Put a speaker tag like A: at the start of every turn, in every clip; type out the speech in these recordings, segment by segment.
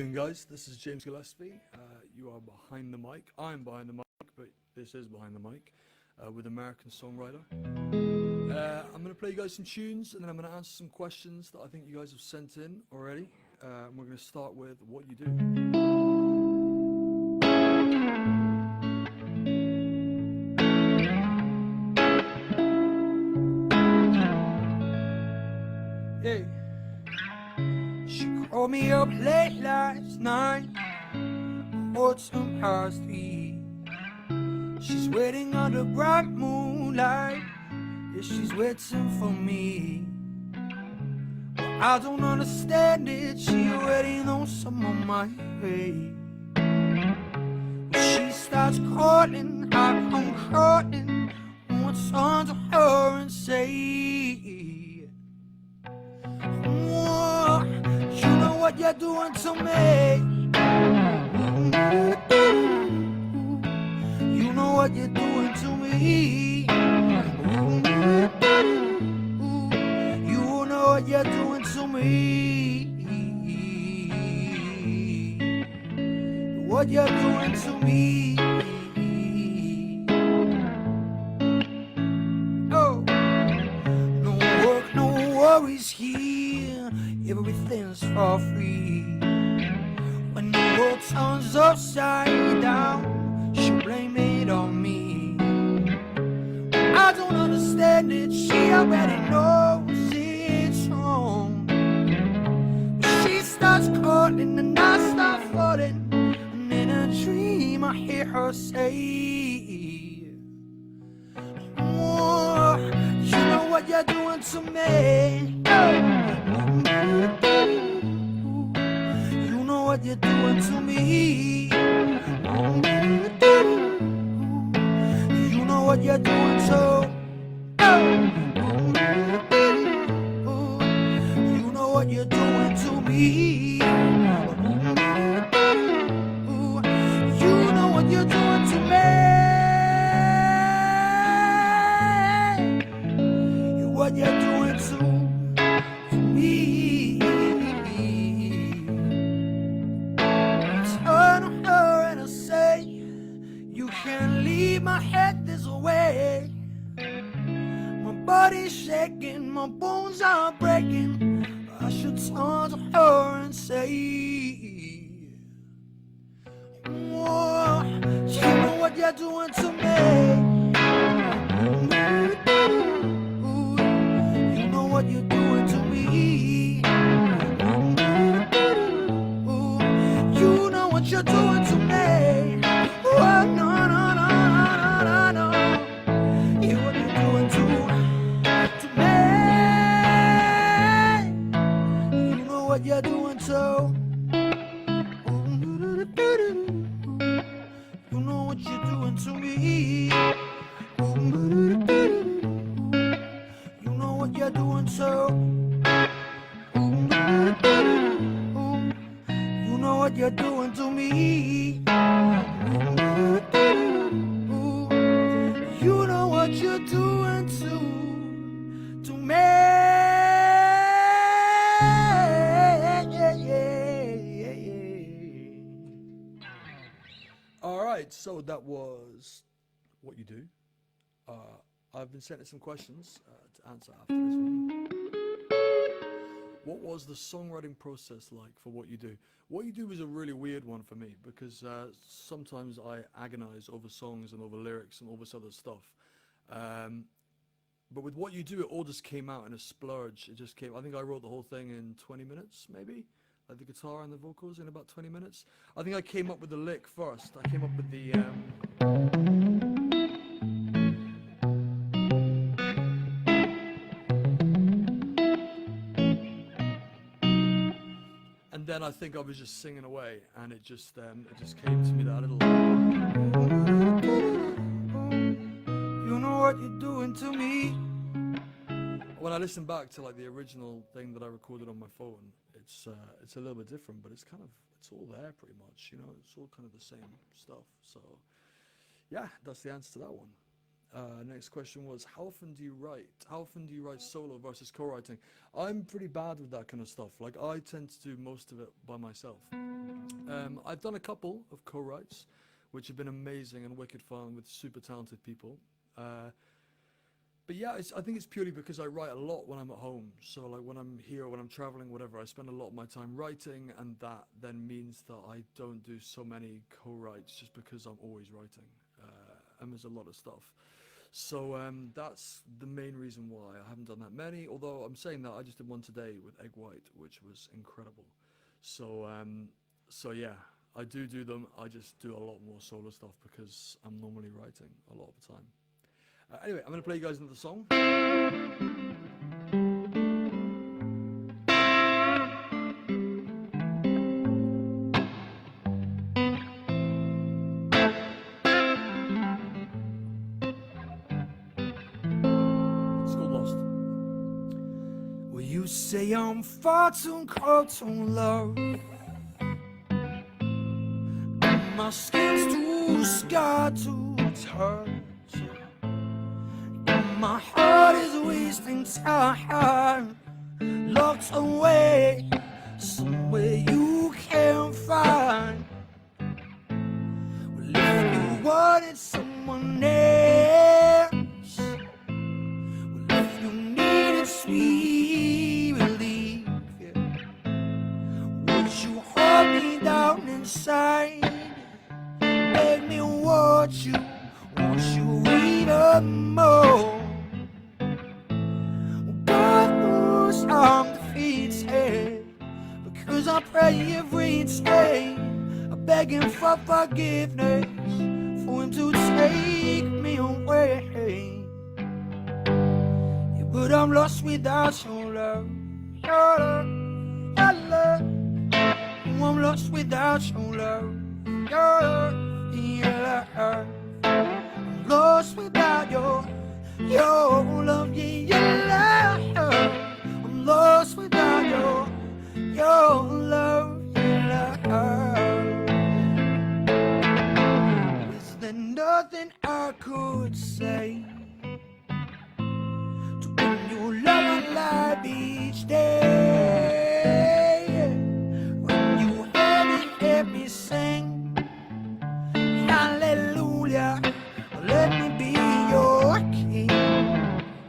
A: evening, guys. This is James Gillespie. You are behind the mic. I'm behind the mic, but this is behind the mic with American Songwriter. I'm going to play you guys some tunes, and then I'm going to answer some questions that I think you guys have sent in already. And we're going to start with What You Do. Hey. She called me up late last night, 3:15. She's waiting under bright moonlight. Yeah, she's waiting for me. Well, I don't understand it. She already knows some of my fate. She starts calling, I come crawling. What's under her and say, oh, you know what you're doing to me. You know what you're doing to me. You know what you're doing to me. What you're doing to me. Oh, no work, no worries here. Everything's for free. When the world turns upside down, she'll blame it on me. I don't understand it. She already knows it's wrong. She starts calling and I start falling. And in a dream I hear her say, oh, you know what you're doing to me. You know what you're doing to me. You know what you're doing to. You know what you're doing to me. You know what you're doing to me. What you're doing to me. Turn on her and I say, you can't leave my head this way. My body's shaking, my bones are breaking. I should turn to her and say, oh, you know what you're doing to me. You know what you're doing to me. You know what you're doing to me. Oh, no, no, no, no, no, no. You know what you're doing to me. You know what you're doing to. You know what you're doing to me. You know what you're doing to. You know what you're doing to me. You know what you're doing to me. All right, so that was What You Do. I've been sent some questions to answer after this one. What was the songwriting process like for What You Do? What You Do was a really weird one for me because sometimes I agonize over songs and over lyrics and all this other stuff. But with What You Do, it all just came out in a splurge. It just came. I think I wrote the whole thing in 20 minutes, maybe. Like the guitar and the vocals in about 20 minutes. I think I came up with the lick first. I came up with the... and then I think I was just singing away, and it just came to me that little... You know what you're doing to me. When I listen back to like the original thing that I recorded on my phone, it's a little bit different, but it's all there pretty much, you know. It's all kind of the same stuff. So yeah, that's the answer to that one.
B: Next question was, how often do you write? How often do you write solo versus co-writing? I'm pretty bad with that kind of stuff. Like, I tend to do most of it by myself. I've done a couple of co-writes, which have been amazing and wicked fun with super talented people. But yeah, I think it's purely because I write a lot when I'm at home. So like when I'm here, when I'm traveling, whatever, I spend a lot of my time writing, and that then means that I don't do so many co-writes just because I'm always writing. And there's a lot of stuff. So that's the main reason why I haven't done that many. Although I'm saying that, I just did one today with Egg White, which was incredible. So so yeah, I do them. I just do a lot more solo stuff because I'm normally writing a lot of the time. Anyway, I'm going to play you guys another song. It's called Lost.
A: Well, you say I'm far too cold to love. My skin's too scarred to touch. My heart is wasting time, locked away somewhere you can't find. Well, if you wanted someone else, well, if you needed sweet relief, yeah, would you hold me down inside, make me want you even more? I'm defeated because I pray every day. I'm begging for forgiveness for him to take me away. Yeah, but I'm lost without your love, your love, your love. Oh, I'm lost without your love, your love, your love. I'm lost without your love, yeah, your love. Lost without your love, your love. Is there nothing I could say to bring your love alive each day? When you hear me sing hallelujah, let me be your king.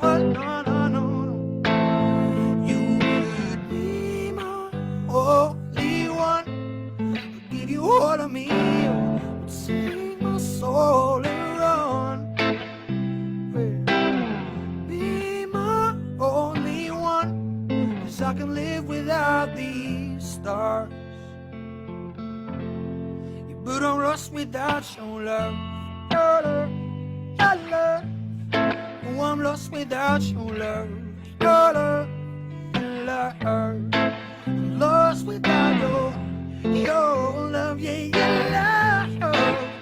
A: Oh, no, no, no. Only one will give you all of me, would sing my soul around. Be my only one, 'cause I can live without these stars. Yeah, but I'm lost without your love, your love, your love. Oh, I'm lost without your love, your love, your love. Lost without your love, yeah, your love.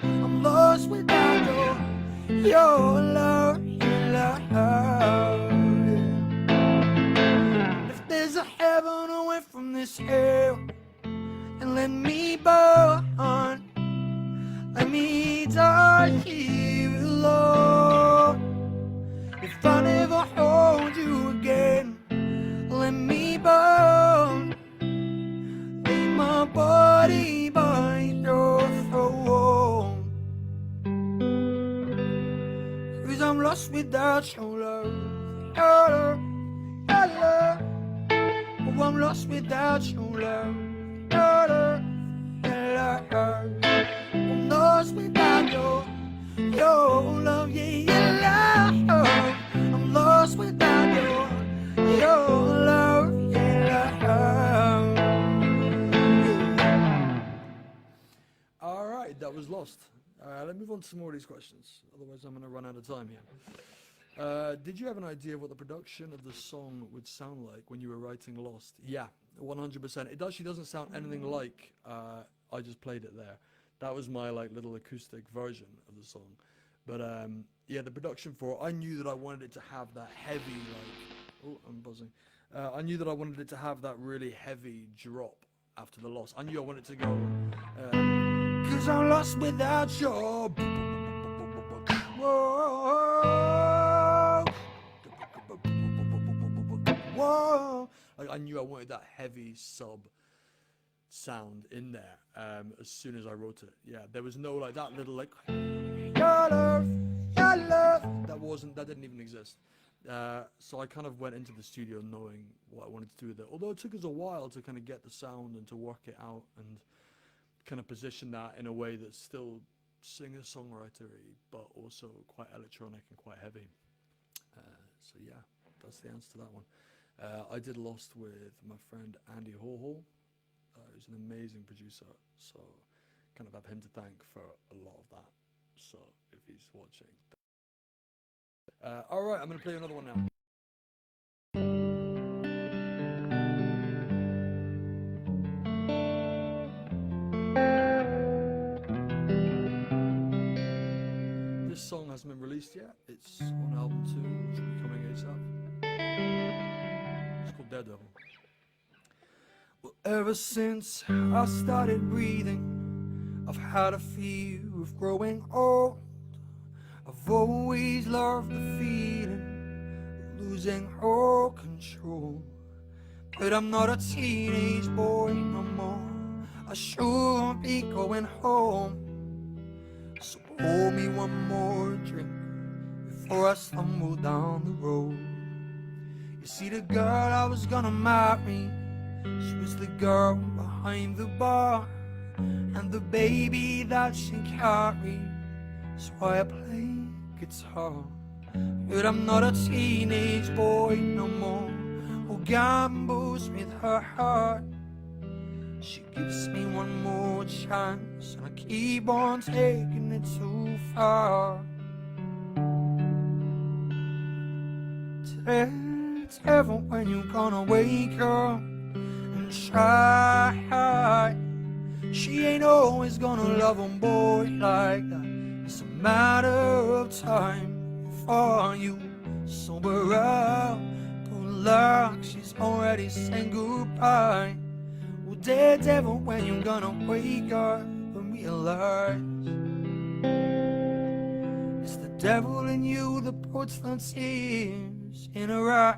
A: I'm lost without your love, your love. If there's a heaven away from this hell, and let me burn, let me die here alone. If I never hold you again, let me burn. My body by your throne, 'cause I'm lost without your love, your love, your love. Oh, I'm lost without your love, your love, your love. I'm lost without your love, yeah, your love. I'm lost without your love, yeah, love.
B: Alright, that was Lost. Let's move on to some more of these questions, otherwise I'm going to run out of time here. Did you have an idea of what the production of the song would sound like when you were writing Lost? Yeah, 100%. It actually doesn't sound anything like I just played it there. That was my like little acoustic version of the song. But yeah, the production for it, I knew that I wanted it to have that heavy, like, oh, I'm buzzing. I knew that I wanted it to have that really heavy drop after the loss. I knew I wanted to go,
A: 'cause I'm lost without your. Whoa. whoa.
B: Like I knew I wanted that heavy sub sound in there as soon as I wrote it. Yeah, there was no like that little like
A: Your love, your love.
B: that didn't even exist. So I kind of went into the studio knowing what I wanted to do with it. Although it took us a while to kind of get the sound and to work it out and kind of position that in a way that's still singer-songwritery, but also quite electronic and quite heavy. So yeah, that's the answer to that one. I did Lost with my friend Andy Hall, who's an amazing producer. So kind of have him to thank for a lot of that. So if he's watching. All right, I'm going to play another one now. This song hasn't been released yet. It's on album 2, which will be coming ASAP. It's called Daredevil.
A: Well, ever since I started breathing, I've had a fear of growing old. I've always loved the feeling of losing all control. But I'm not a teenage boy no more. I should be going home. So pour me one more drink before I stumble down the road. You see, the girl I was gonna marry, she was the girl behind the bar, and the baby that she carried is why I play guitar. But I'm not a teenage boy no more who gambles with her heart. She gives me one more chance, and I keep on taking it too far. Tell her when you're gonna wake up and try. She ain't always gonna love a boy like that. It's a matter of time before you sober up. Good luck, she's already saying goodbye. Well, Daredevil, when you're gonna wake up and realize it's the devil in you that puts the tears in her eyes.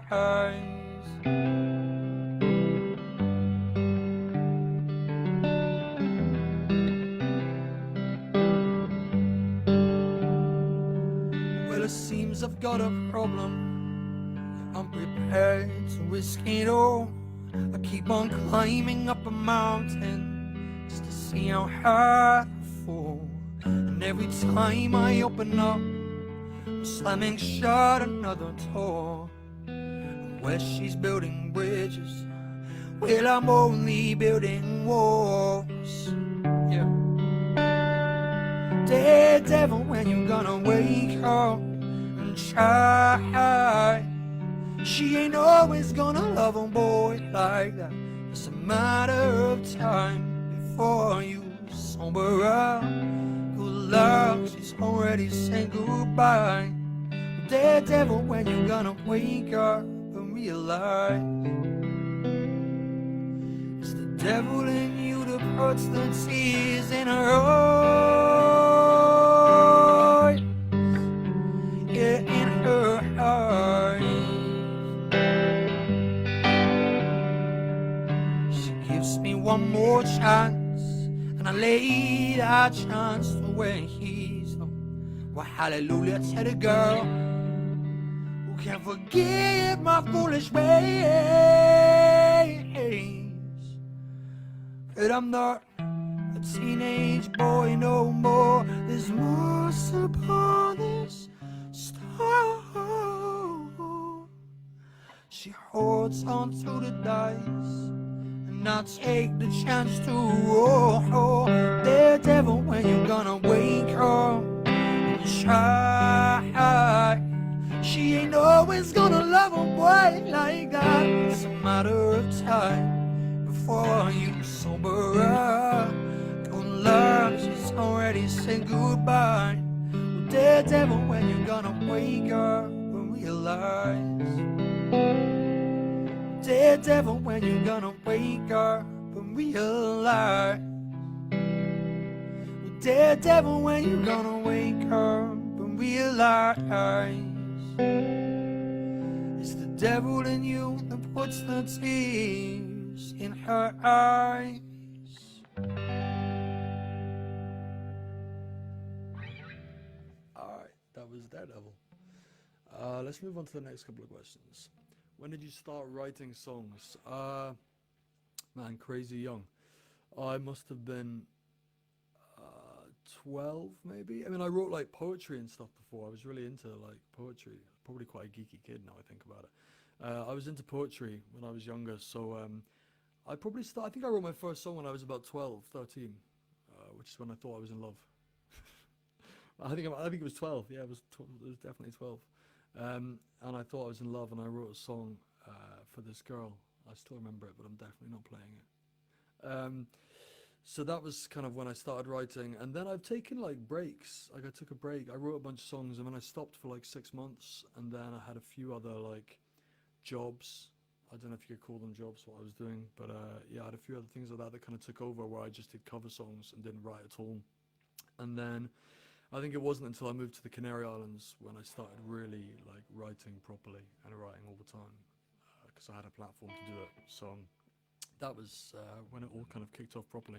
A: Well, it seems I've got a problem. I'm prepared to risk it all. I keep on climbing up a mountain just to see how high I fall. And every time I open up, I'm slamming shut another door. And where she's building bridges, well, I'm only building walls. Yeah. Daredevil, when you're gonna wake up and try. She ain't always gonna love a boy like that. It's a matter of time before you sober up. Good luck, she's already saying goodbye. Daredevil, when you're gonna wake up and realize it's the devil in you that puts the tears in her eyes. Yeah, in her eyes. Gives me one more chance, and I lay that chance away. Well, hallelujah to the girl who can forgive my foolish ways. But I'm not a teenage boy no more. There's more upon this star. She holds on to the dice, and I take the chance to roll. Daredevil, when you're gonna wake up and try. She ain't always gonna love a boy like that. It's a matter of time before you sober up. Don't love, she's already said goodbye. Daredevil, when you're gonna wake up and realize. Daredevil, when you're gonna wake up and realize. Daredevil, when you're gonna wake up and realize. It's the devil in you that puts the tears in her eyes.
B: Alright, that was Daredevil. Let's move on to the next couple of questions. When did you start writing songs? Man, crazy young. I must have been 12 maybe. I mean, I wrote like poetry and stuff before. I was really into like poetry. Probably quite a geeky kid now I think about it. I was into poetry when I was younger, so I think I wrote my first song when I was about 12, 13, which is when I thought I was in love. I think it was 12. Yeah, it was definitely 12. And I thought I was in love, and I wrote a song for this girl. I still remember it, but I'm definitely not playing it. So that was kind of when I started writing, and then I've taken like breaks. Like I took a break. I wrote a bunch of songs, and then I stopped for like 6 months, and then I had a few other like jobs. I don't know if you could call them jobs, what I was doing, but yeah, I had a few other things like that that kind of took over, where I just did cover songs and didn't write at all. And then I think it wasn't until I moved to the Canary Islands when I started really like writing properly and writing all the time, because I had a platform to do it. So that was when it all kind of kicked off properly.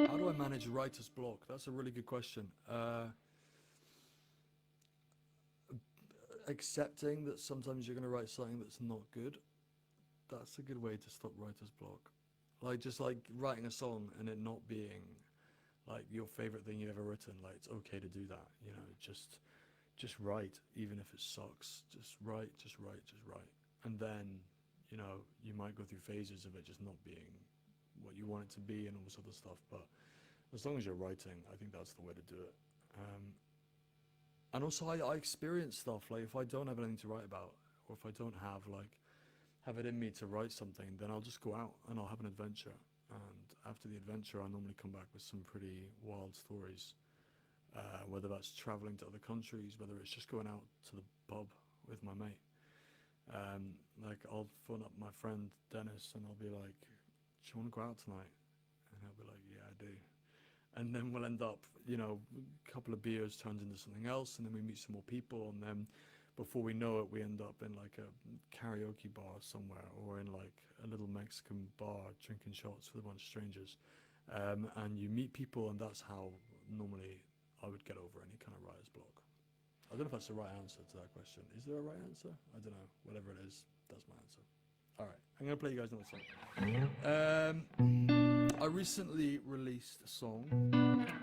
B: How do I manage writer's block? That's a really good question. Accepting that sometimes you're going to write something that's not good. That's a good way to stop writer's block. Like just like writing a song and it not being like your favorite thing you've ever written. Like it's okay to do that, you know, just write, even if it sucks. Just write. And then, you know, you might go through phases of it just not being what you want it to be and all this other stuff. But as long as you're writing, I think that's the way to do it. And also I experience stuff, like if I don't have anything to write about, or if I don't have it in me to write something, then I'll just go out and I'll have an adventure. And after the adventure, I normally come back with some pretty wild stories. Whether that's traveling to other countries, whether it's just going out to the pub with my mate. Like I'll phone up my friend Dennis and I'll be like, do you want to go out tonight? And he'll be like, yeah, I do. And then we'll end up, you know, a couple of beers turns into something else, and then we meet some more people, and then before we know it, we end up in like a karaoke bar somewhere, or in like a little Mexican bar drinking shots with a bunch of strangers. And you meet people, and that's how normally I would get over any kind of writer's block. I don't know if that's the right answer to that question. Is there a right answer? I don't know. Whatever it is, that's my answer. Alright, I'm going to play you guys another song. I recently released a song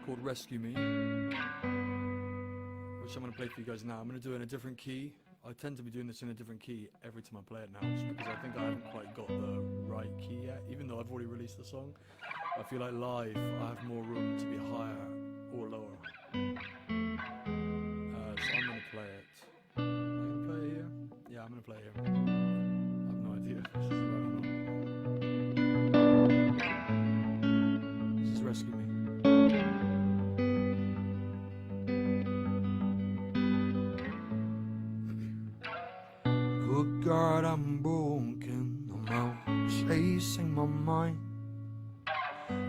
B: called Rescue Me, which I'm going to play for you guys now. I'm going to do it in a different key. I tend to be doing this in a different key every time I play it now, just because I think I haven't quite got the right key yet. Even though I've already released the song, I feel like live I have more room to be higher or lower. So I'm going to play it. I'm going to play it here? Yeah, I'm going to play it here. I have no idea if this is the right one. This is Rescue Me.
A: Good God, I'm broken. I'm out chasing my mind.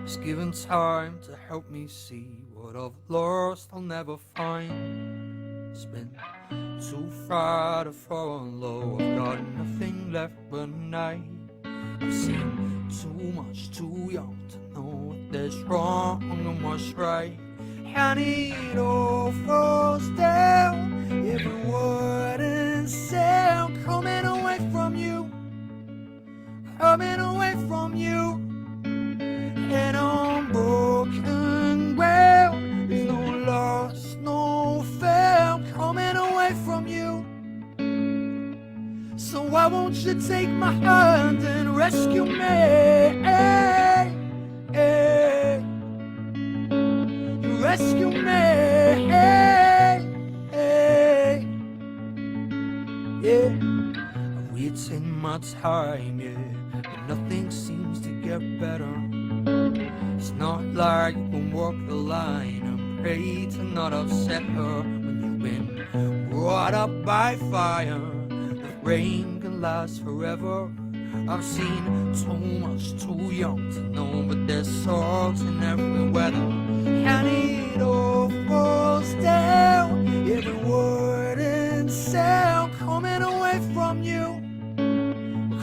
A: It's given time to help me see what I've lost I'll never find. It's been too far to fall low. I've got nothing left but night. I've seen too much, too young to know what there's wrong and what's right. And it all falls down, every word and sound coming away from you, coming away from you. And on broken ground, there's no loss, no found coming away from you. So why won't you take my hand and rescue me? You rescue me. Yeah, I've waited my time, yeah, but nothing seems to get better. It's not like you can walk the line and pray to not upset her when you've been brought up by fire. The rain can last forever. I've seen too much, too young to know, but there's salt in every weather. And it all falls down, every word is myself coming away from you,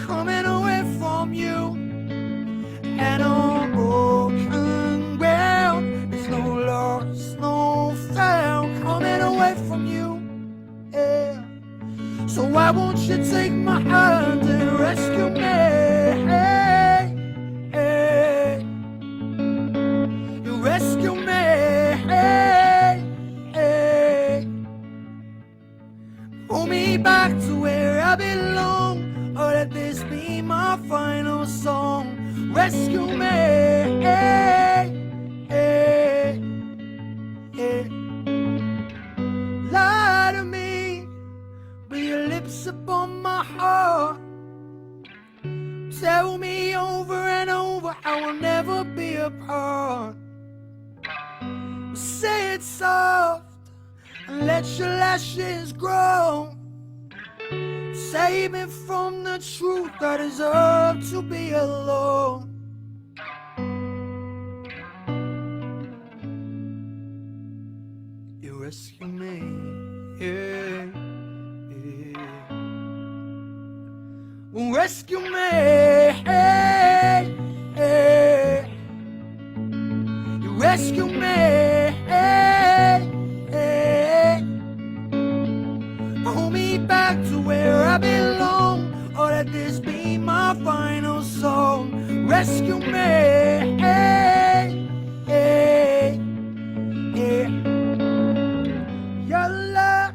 A: coming away from you. And on broken ground, there's no loss, no found, coming away from you. Yeah. So why won't you take my hand and rescue me? Hey, hey. You rescue me. Hey, hey. Pull me back to where I belong, or let this be my final song. Rescue me. Hey, hey, hey. Lie to me, with your lips upon my heart. Tell me over and over I will never be apart. Say it soft and let your lashes grow. Save me from the truth, I deserve to be alone. You rescue me, yeah, yeah. Rescue me, hey, hey. You rescue me, hey, hey. Pull me back to where I belong, or let this be my final song. Rescue me, hey, hey, yeah. Your love,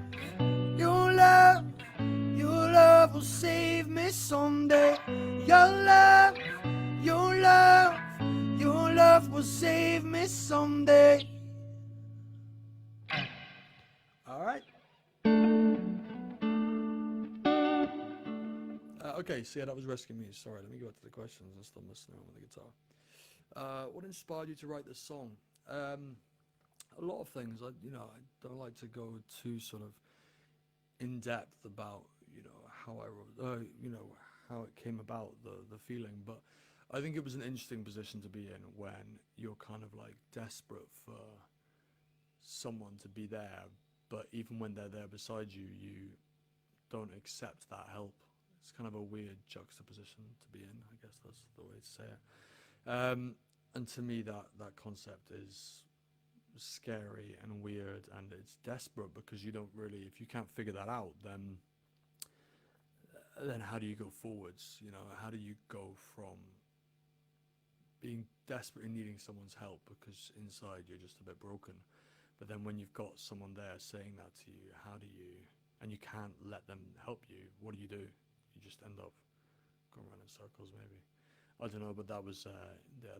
A: your love, your love will save me someday. Your love, your love, your love will save me someday. All right.
B: Okay, so yeah, that was Rescue Me. Sorry, let me go back to the questions and stop messing around with the guitar. What inspired you to write this song? A lot of things. I don't like to go too sort of in depth about how I wrote, how it came about, the feeling. But I think it was an interesting position to be in when you're kind of like desperate for someone to be there, but even when they're there beside you, you don't accept that help. It's kind of a weird juxtaposition to be in. I guess that's the way to say it. And to me, that concept is scary and weird, and it's desperate because you don't really, if you can't figure that out, then how do you go forwards? How do you go from being desperately needing someone's help because inside you're just a bit broken, but then when you've got someone there saying that to you, how do you, and you can't let them help you, what do? You just end up going around in circles, maybe. I don't know, but that was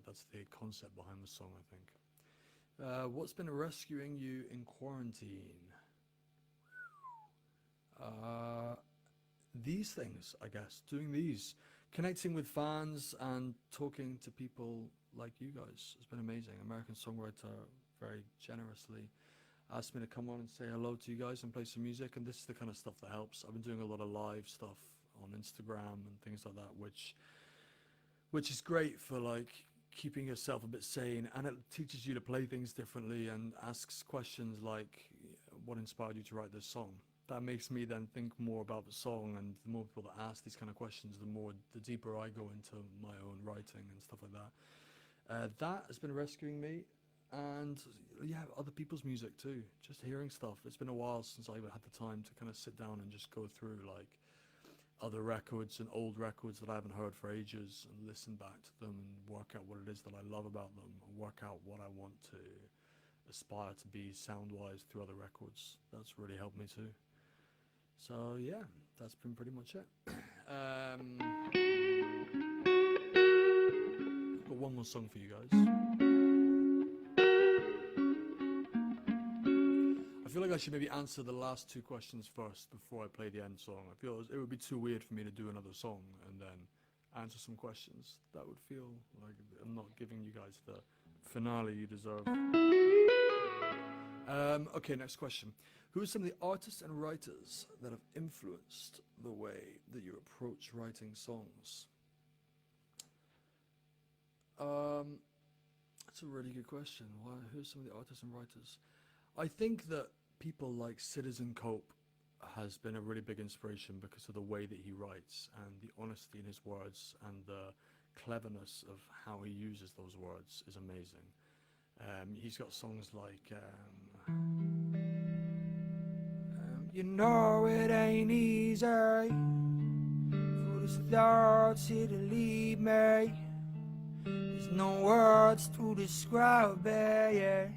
B: that's the concept behind the song, I think. What's been rescuing you in quarantine? These things, I guess. Doing these. Connecting with fans and talking to people like you guys has been amazing. American Songwriter very generously asked me to come on and say hello to you guys and play some music, and this is the kind of stuff that helps. I've been doing a lot of live stuff on Instagram and things like that, which is great for like keeping yourself a bit sane, and it teaches you to play things differently and asks questions like, what inspired you to write this song? That makes me then think more about the song, and the more people that ask these kind of questions, the deeper I go into my own writing and stuff like that. That has been rescuing me, and yeah, other people's music too. Just hearing stuff. It's been a while since I had the time to kind of sit down and just go through like other records and old records that I haven't heard for ages and listen back to them and work out what it is that I love about them and work out what I want to aspire to be sound-wise through other records. That's really helped me too. So yeah, that's been pretty much it. I've got one more song for you guys. I feel like I should maybe answer the last two questions first before I play the end song. I feel it would be too weird for me to do another song and then answer some questions. That would feel like I'm not giving you guys the finale you deserve. Okay, next question. Who are some of the artists and writers that have influenced the way that you approach writing songs? That's a really good question. Who are some of the artists and writers? I think that people like Citizen Cope has been a really big inspiration because of the way that he writes and the honesty in his words and the cleverness of how he uses those words is amazing. He's got songs like
A: You know it ain't easy for these thoughts here to leave me. There's no words to describe it,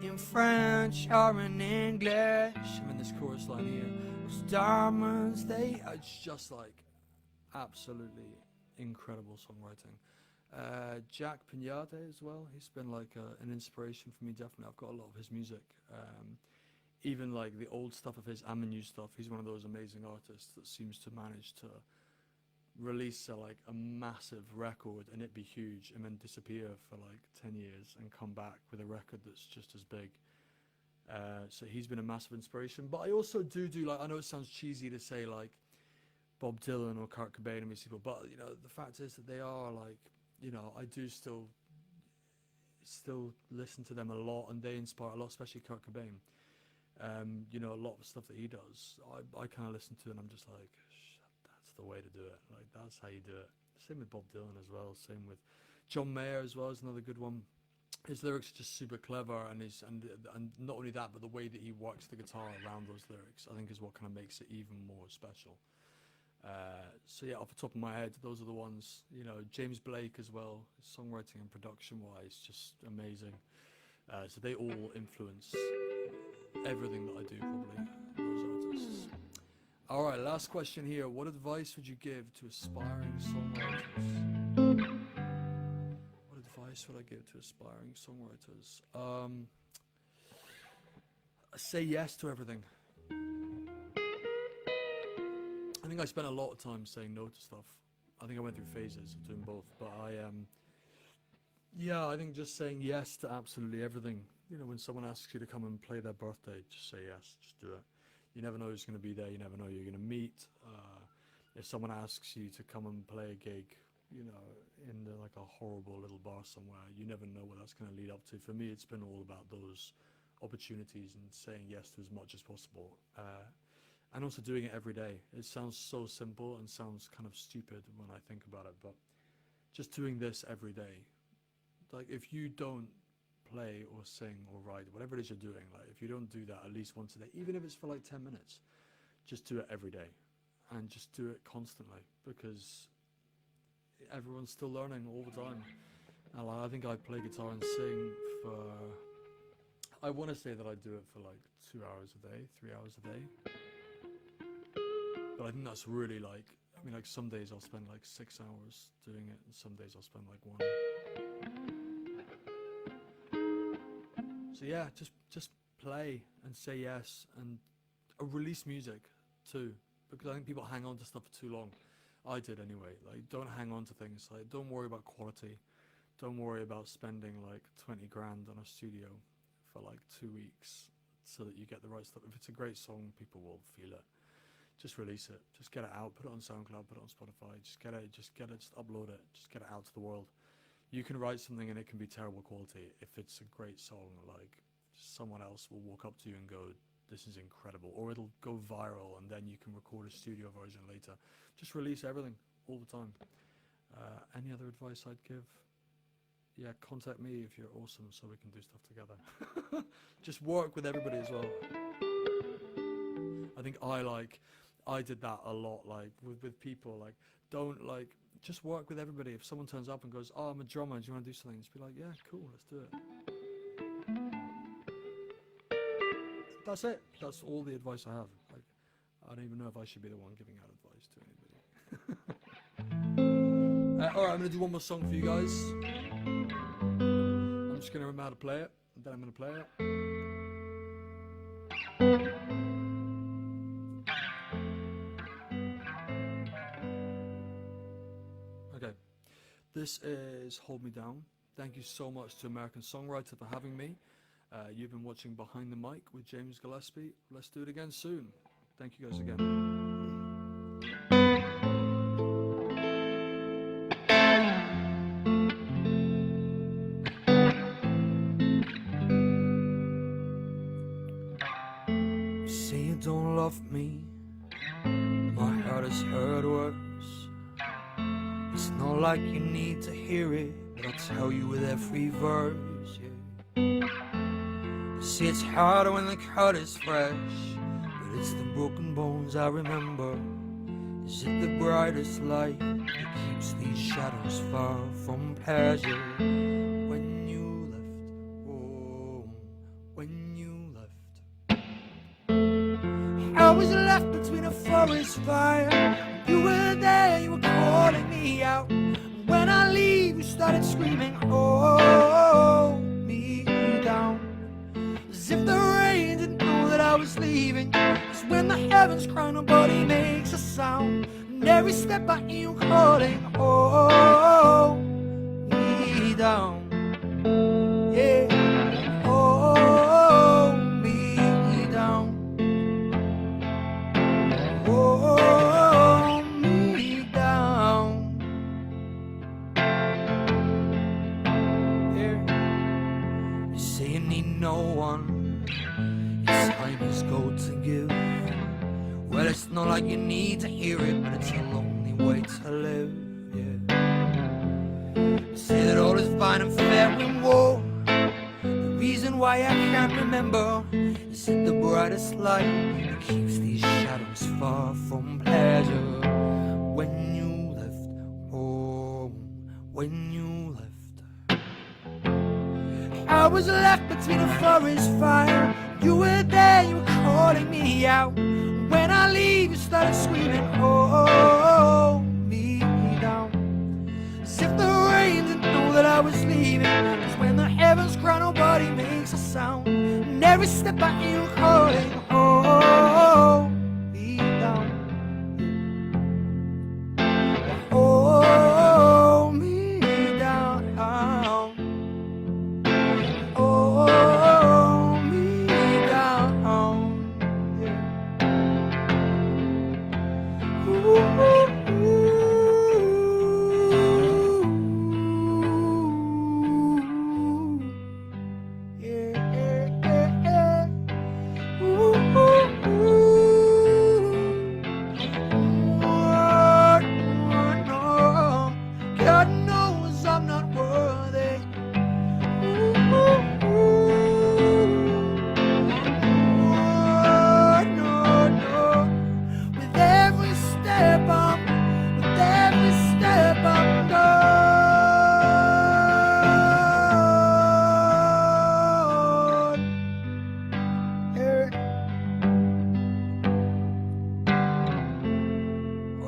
A: in French or in English.
B: and then this chorus line here.
A: Those diamonds, they are
B: It's just like absolutely incredible songwriting. Jack Pignate as well. He's been like an inspiration for me. Definitely, I've got a lot of his music. Even like the old stuff of his and the new stuff. He's one of those amazing artists that seems to manage to release a massive record and it be huge and then disappear for like 10 years and come back with a record that's just as big. So he's been a massive inspiration. But I also do like, I know it sounds cheesy to say like Bob Dylan or Kurt Cobain and these people, but you know, the fact is that they are like, you know, I do still listen to them a lot and they inspire a lot, especially Kurt Cobain. You know, a lot of stuff that he does, I kind of listen to and I'm just like, that's the way to do it. Like, that's how you do it. Same with Bob Dylan as well. Same with John Mayer as well is another good one. His lyrics are just super clever, and not only that, but the way that he works the guitar around those lyrics, I think, is what kind of makes it even more special. So yeah, off the top of my head, those are the ones. You know, James Blake as well, songwriting and production-wise, just amazing. So they all influence everything that I do, probably, those artists. All right, last question here. What advice would you give to aspiring songwriters? What advice would I give to aspiring songwriters? Say yes to everything. I think I spent a lot of time saying no to stuff. I think I went through phases of doing both, but I think just saying yes to absolutely everything. You know, when someone asks you to come and play their birthday, just say yes, just do it. You never know who's going to be there, you never know who you're going to meet. If someone asks you to come and play a gig, you know, in like a horrible little bar somewhere, you never know what that's going to lead up to. For me, it's been all about those opportunities and saying yes to as much as possible. And also doing it every day. It sounds so simple and sounds kind of stupid when I think about it, but just doing this every day. Like, if you don't play or sing or write, whatever it is you're doing, like if you don't do that at least once a day, even if it's for like 10 minutes, just do it every day and just do it constantly, because everyone's still learning all the time. And I think I play guitar and sing for, I want to say that I do it for like 2 hours a day, 3 hours a day, but I think that's really like, I mean, like some days I'll spend like 6 hours doing it and some days I'll spend like 1. So yeah, just play and say yes, and release music too, because I think people hang on to stuff for too long. I did anyway. Like, don't hang on to things. Like, don't worry about quality. Don't worry about spending like 20 grand on a studio for like 2 weeks so that you get the right stuff. If it's a great song, people will feel it. Just release it. Just get it out. Put it on SoundCloud. Put it on Spotify. Just get it. Just upload it. Just get it out to the world. You can write something and it can be terrible quality. If it's a great song, like, someone else will walk up to you and go, this is incredible, or it'll go viral and then you can record a studio version later. Just release everything all the time. Any other advice I'd give? Yeah, contact me if you're awesome so we can do stuff together. Just work with everybody as well. I think I did that a lot, like with people, like, don't like, just work with everybody. If someone turns up and goes, oh, I'm a drummer, do you want to do something? Just be like, yeah, cool, let's do it. That's it. That's all the advice I have. Like, I don't even know if I should be the one giving out advice to anybody. Alright, I'm going to do one more song for you guys. I'm just going to remember how to play it, and then I'm going to play it. Okay. This is Hold Me Down. Thank you so much to American Songwriter for having me. You've been watching Behind the Mic with James Gillespie. Let's do it again soon. Thank you guys again.
A: Say you don't love me, my heart has heard worse. It's not like you need to hear it, but I'll tell you with every verse, yeah. See, it's harder when the cut is fresh, but it's the broken bones I remember. Is it the brightest light that keeps these shadows far from pleasure? When you left, oh, when you left, I was left between a forest fire. You were there, you were calling me out. When I leave, you started screaming, hold me down. As if the rain didn't know that I was leaving. Cause when the heavens cry, nobody makes a sound. And every step I hear you calling, hold me down. Yeah, hold me down. Hold me down. Yeah. You say you need no one, your time is gold to give. Well, it's not like you need to hear it, but it's a lonely way to live, yeah. You say that all is fine and fair in war. The reason why I can't remember is that the brightest light that keeps these shadows far from pleasure. When you left home, when you left, I was left between a forest fire. You were there, you were calling me out. When I leave, you started screaming, hold me down. As if the rain didn't know that I was leaving. Cause when the heavens cry, nobody makes a sound. And every step I hear you calling, hold me down. Hold me down. Hold me down. Yeah. God knows I'm not worthy. No. With every step I'm gone.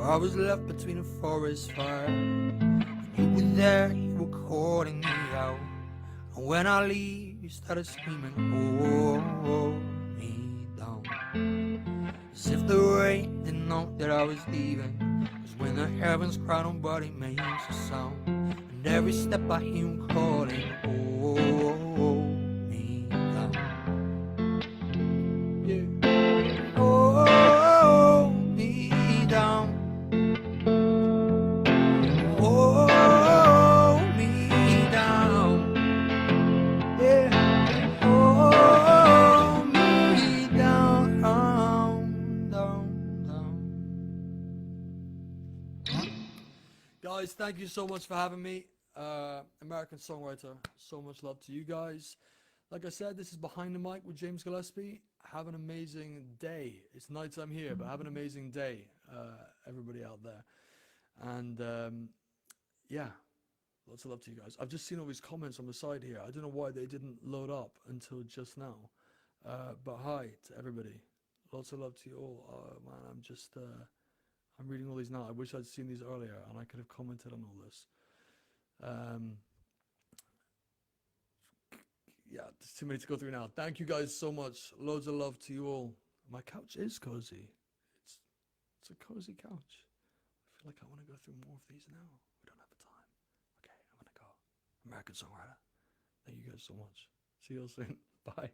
A: I was left between a forest fire. You were there, you were calling me out. And when I leave, you started screaming, hold me down. As if the rain didn't know that I was leaving. Cause when the heavens cry, nobody makes a sound. And every step I hear you calling, hold me down. Yeah. Hold me down. Hold me down. Yeah. Hold me down. Down.
B: Guys, thank you so much for having me. American Songwriter, so much love to you guys. Like I said, this is Behind the Mic with James Gillespie. Have an amazing day. It's nighttime here, but have an amazing day, everybody out there. And yeah, lots of love to you guys. I've just seen all these comments on the side here. I don't know why they didn't load up until just now. But hi to everybody. Lots of love to you all. Oh man, I'm reading all these now. I wish I'd seen these earlier and I could have commented on all this. Yeah, there's too many to go through now. Thank you guys so much. Loads of love to you all. My couch is cozy. It's a cozy couch. I feel like I want to go through more of these now. We don't have the time. Okay, I'm going to go. American Songwriter. Thank you guys so much. See you all soon. Bye.